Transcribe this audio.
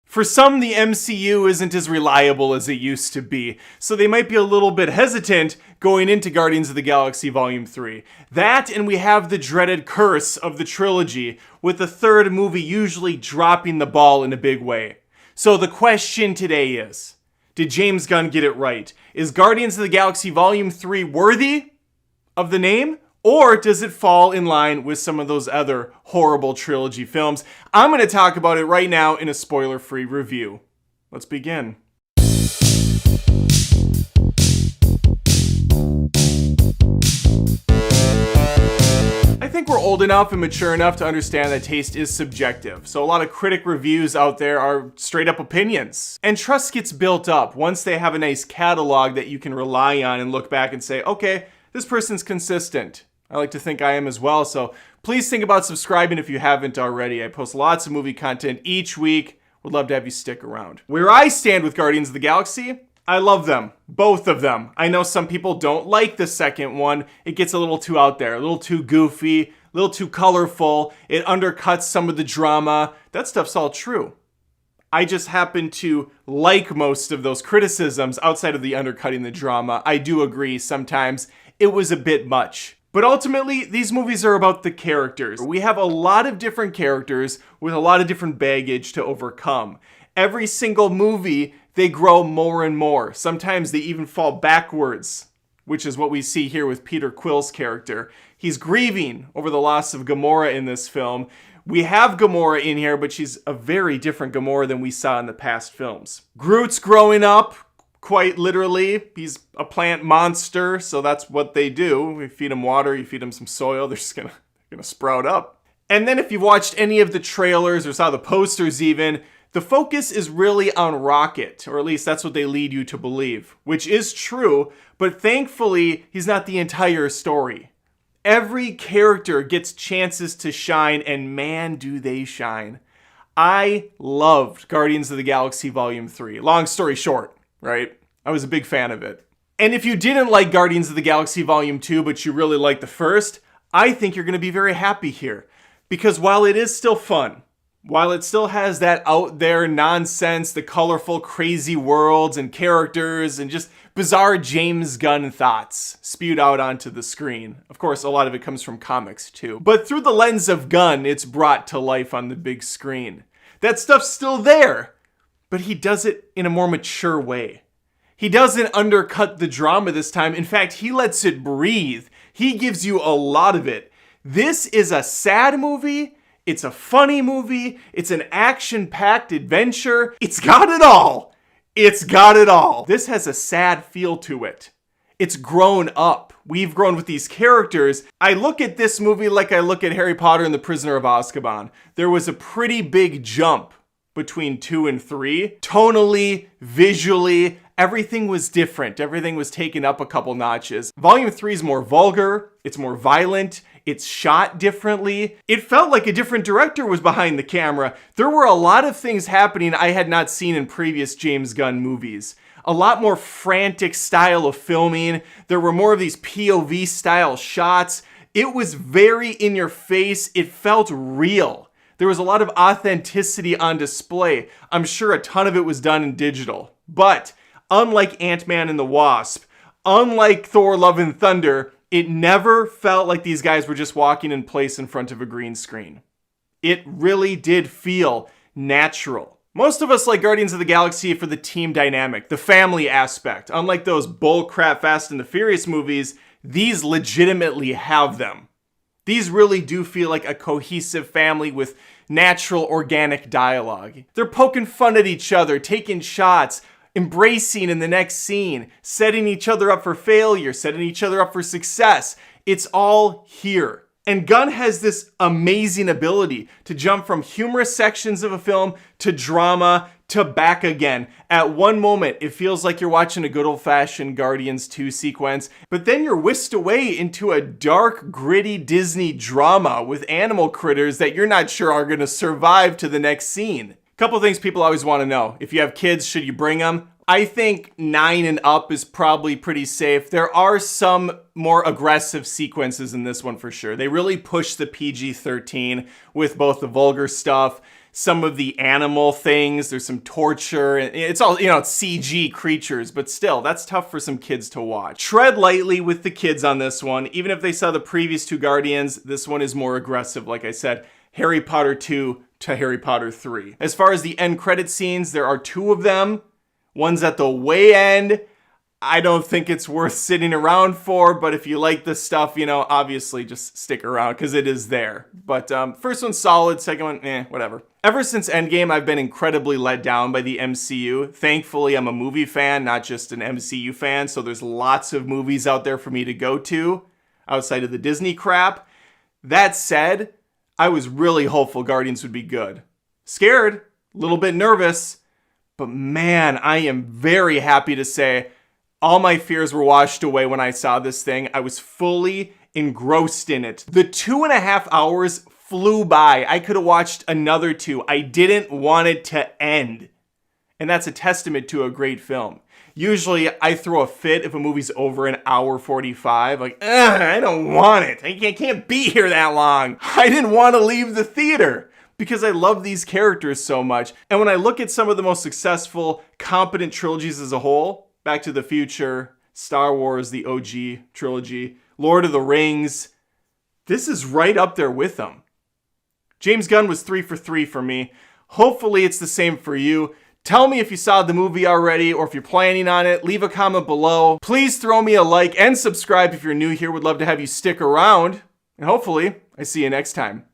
For some, the MCU isn't as reliable as it used to be, so they might be a little bit hesitant going into Guardians of the Galaxy Volume 3. That, and we have the dreaded curse of the trilogy, with the third movie usually dropping the ball in a big way. So the question today is, did James Gunn get it right? Is Guardians of the Galaxy Volume 3 worthy of the name? Or does it fall in line with some of those other horrible trilogy films? I'm going to talk about it right now in a spoiler-free review. Let's begin. I think we're old enough and mature enough to understand that taste is subjective. So a lot of critic reviews out there are straight up opinions. And trust gets built up once they have a nice catalog that you can rely on and look back and say, okay, this person's consistent. I like to think I am as well, so please think about subscribing if you haven't already. I post lots of movie content each week. Would love to have you stick around. Where I stand with Guardians of the Galaxy, I love them. Both of them. I know some people don't like the second one. It gets a little too out there, a little too goofy, a little too colorful. It undercuts some of the drama. That stuff's all true. I just happen to like most of those criticisms outside of the undercutting the drama. I do agree sometimes it was a bit much. But ultimately, these movies are about the characters. We have a lot of different characters with a lot of different baggage to overcome. Every single movie, they grow more and more. Sometimes they even fall backwards, which is what we see here with Peter Quill's character. He's grieving over the loss of Gamora in this film. We have Gamora in here, but she's a very different Gamora than we saw in the past films. Groot's growing up. Quite literally, he's a plant monster, so that's what they do. You feed him water, you feed him some soil, they're just gonna sprout up. And then if you've watched any of the trailers or saw the posters even, the focus is really on Rocket, or at least that's what they lead you to believe, which is true, but thankfully, he's not the entire story. Every character gets chances to shine, and man, do they shine. I loved Guardians of the Galaxy Volume 3. Long story short. Right? I was a big fan of it. And if you didn't like Guardians of the Galaxy Volume 2, but you really liked the first, I think you're going to be very happy here. Because while it is still fun, while it still has that out there nonsense, the colorful, crazy worlds and characters and just bizarre James Gunn thoughts spewed out onto the screen. Of course, a lot of it comes from comics too. But through the lens of Gunn, it's brought to life on the big screen. That stuff's still there. But he does it in a more mature way. He doesn't undercut the drama this time. In fact, he lets it breathe. He gives you a lot of it. This is a sad movie. It's a funny movie. It's an action-packed adventure. It's got it all. It's got it all. This has a sad feel to it. It's grown up. We've grown with these characters. I look at this movie like I look at Harry Potter and the Prisoner of Azkaban. There was a pretty big jump between 2 and 3. Tonally, visually, everything was different. Everything was taken up a couple notches. Volume 3 is more vulgar. It's more violent. It's shot differently. It felt like a different director was behind the camera. There were a lot of things happening I had not seen in previous James Gunn movies. A lot more frantic style of filming. There were more of these POV style shots. It was very in your face. It felt real. There was a lot of authenticity on display. I'm sure a ton of it was done in digital. But unlike Ant-Man and the Wasp, unlike Thor: Love and Thunder, it never felt like these guys were just walking in place in front of a green screen. It really did feel natural. Most of us like Guardians of the Galaxy for the team dynamic, the family aspect. Unlike those bullcrap Fast and the Furious movies, these legitimately have them. These really do feel like a cohesive family with natural, organic dialogue. They're poking fun at each other, taking shots, embracing in the next scene, setting each other up for failure, setting each other up for success. It's all here. And Gunn has this amazing ability to jump from humorous sections of a film to drama to back again. At one moment, it feels like you're watching a good old-fashioned Guardians 2 sequence, but then you're whisked away into a dark, gritty Disney drama with animal critters that you're not sure are going to survive to the next scene. Couple things people always want to know. If you have kids, should you bring them? I think 9 and up is probably pretty safe. There are some more aggressive sequences in this one for sure. They really push the PG-13 with both the vulgar stuff, some of the animal things. There's some torture. It's all, it's CG creatures, but still, that's tough for some kids to watch. Tread lightly with the kids on this one. Even if they saw the previous two Guardians, this one is more aggressive, like I said. Harry Potter 2 to Harry Potter 3. As far as the end credit scenes, there are two of them. One's at the way end. I don't think it's worth sitting around for, but if you like this stuff, obviously just stick around because it is there. But first one's solid, second one, whatever. Ever since Endgame, I've been incredibly let down by the MCU. Thankfully, I'm a movie fan, not just an MCU fan, so there's lots of movies out there for me to go to outside of the Disney crap. That said, I was really hopeful Guardians would be good. Scared, a little bit nervous, but man, I am very happy to say all my fears were washed away when I saw this thing. I was fully engrossed in it. The 2.5 hours flew by. I could have watched another 2. I didn't want it to end. And that's a testament to a great film. Usually I throw a fit if a movie's over an hour 45. Like, I don't want it. I can't be here that long. I didn't want to leave the theater because I love these characters so much. And when I look at some of the most successful, competent trilogies as a whole, Back to the Future, Star Wars, the OG trilogy, Lord of the Rings, this is right up there with them. James Gunn was 3 for 3 for me. Hopefully it's the same for you. Tell me if you saw the movie already or if you're planning on it. Leave a comment below. Please throw me a like and subscribe if you're new here. Would love to have you stick around. And hopefully I see you next time.